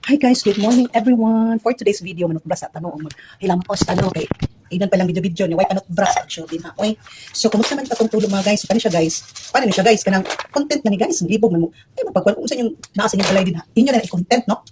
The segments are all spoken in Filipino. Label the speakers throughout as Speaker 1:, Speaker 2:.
Speaker 1: Hi guys, good morning everyone. For today's video, manutbras at tanong hilang post kay inan pa lang video ni why panutbras actually na. Okay. So kumusta man patong tulong mga guys? Paano siya guys? Paano ni siya guys? Kanang content na ni guys, libog man mo. Ay mapagkuan kung sa yung nasa inyong balay din ha. Inyo na i-content no.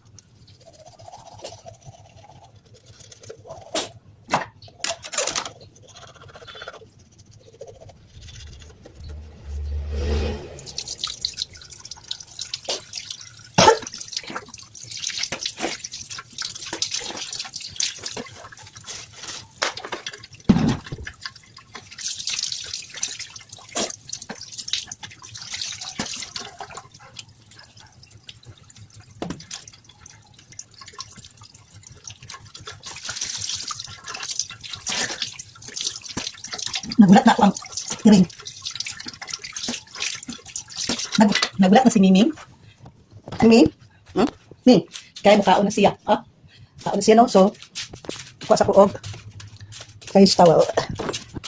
Speaker 1: Nagulat na ako ang tiring. Nagulat na si Miming. Miming? Ming, kaya mukhaon na siya. Kaon na siya, no? So, kuha sa kuog. Guys, towel.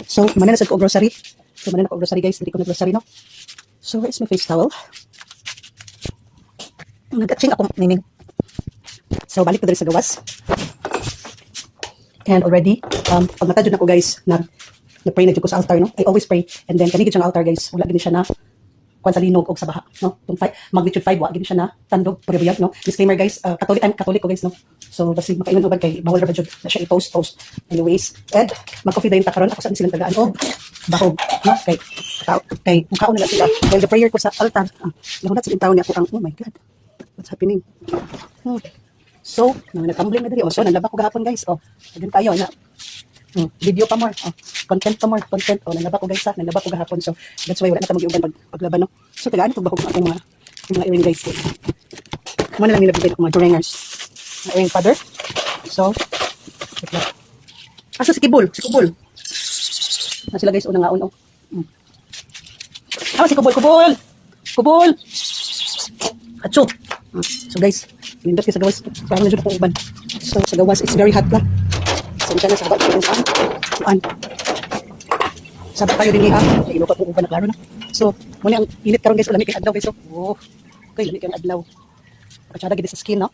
Speaker 1: So, manan na sa kuog grocery. So, manan na kuog grocery, guys. Hindi ko na grocery, no? So, where's my face towel? Nag-atching ako, Miming. So, balik ko dali sa gawas. And already, pag matadyo na ko, guys, na-pray na ko sa altar, no? I always pray. And then, kanigid siyang altar, guys. Wala gini siya na kung sa linog o sa baha, no? Magnitude 5, wala gini siya na tandog, puribuyag, no? Disclaimer, guys. Catholic ko, guys, no? So, basi makailan ubad kay bawal ra ba jud na siya i-post. Anyways, and mag-coffee dayon ta karon ako sa silang tagaan og bahog, no? Kay mukhaon na sila. While the prayer ko sa altar, nahulat sa tawo niya ako ang, oh my God, what's happening? So, nag-tumbling na diri. So, nalaba ko gahapon, guys. Again tayo na video pa more. Content pa more. Content. Nalaba ko, guys, ha. Nalaba ko gahapon. So, that's why wala na ta mag-iuban paglaban, no? So, tagaan ito bahog akong mga earring, guys. Muna lang nilabigay ko mga drawingers. Mga earring father. So, wait lang. Asa si Kibul? Si Kubul. Na sila, guys. Una nga, uno. Si Kubul. Kubul! Atso! So, guys, nindot kayo sa gawas. Parang na dyan akong uban. So, sa gawas, it's very hot lang. So, na sa gawas. Sabat tayo din ha. Inukat mo uban na klaro na. So, muna ang init karon guys. Lamig kayong adlaw guys. Okay, lamig kayong adlaw. Pagkatsada gini sa skin, no?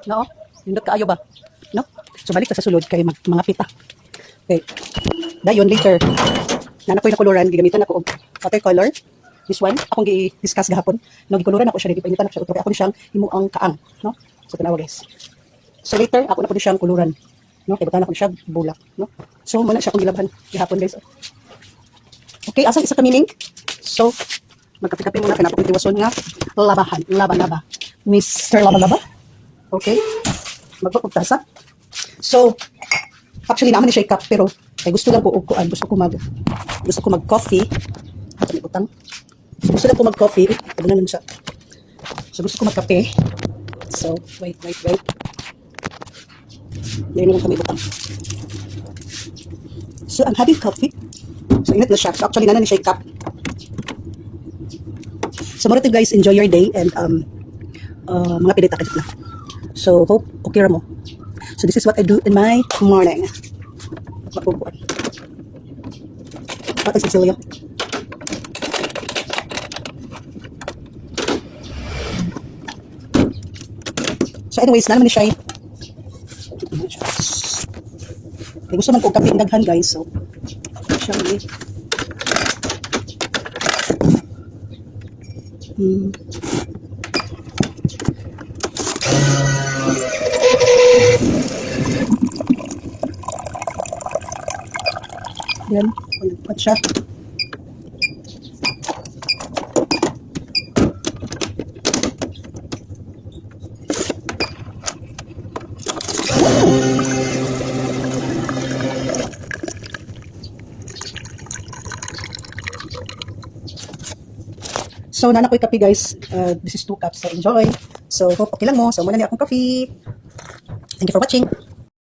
Speaker 1: No? Nindot kaayo ba? No? So, balik ka sa sulod kay mga pita. Okay. Dayon, later. Nanakoy na koloran. Gigamitan ako watercolor. This one, akong gi-discuss gahapon. No, gikuluran ako siya, di pa initan ako siya. Ako ni siyang himuang kaang, no? So, tanawa guys. So, later, ako na po siyang kuluran. No? Kaya butana ko siya, bulak, no? So, muna siya akong gilabhan gahapon guys. Okay, asang isa kamining. So, magkape-kape muna, kaya napakong tiwason nga. Laba. Mr. Laba. Okay. Magpapagtasa. So, actually, naman ni siya cup, pero kaya gusto lang ko uguan. Gusto ko mag-coffee. Ito may utang. Gusto lang ko mag-coffee. Ito na lang siya. So, gusto ko mag-kape. So, wait. Yan naman kami utang. So, I'm having coffee. So, init na siya. So, actually, nanan ni siya cup. So, muna guys, enjoy your day and mga pinita ka na. So, hope okay ra mo. So, this is what I do in my morning. Mapupuan. Patay Cecilia. So anyways, naman ni siya. Kaya gusto man ko kape daghan guys. So, siya ni. Yan, pagpat siya. So, nana ko yung kape guys. This is 2 cups. So, enjoy. So, hope okay lang mo. So, muna niya akong coffee. Thank you for watching.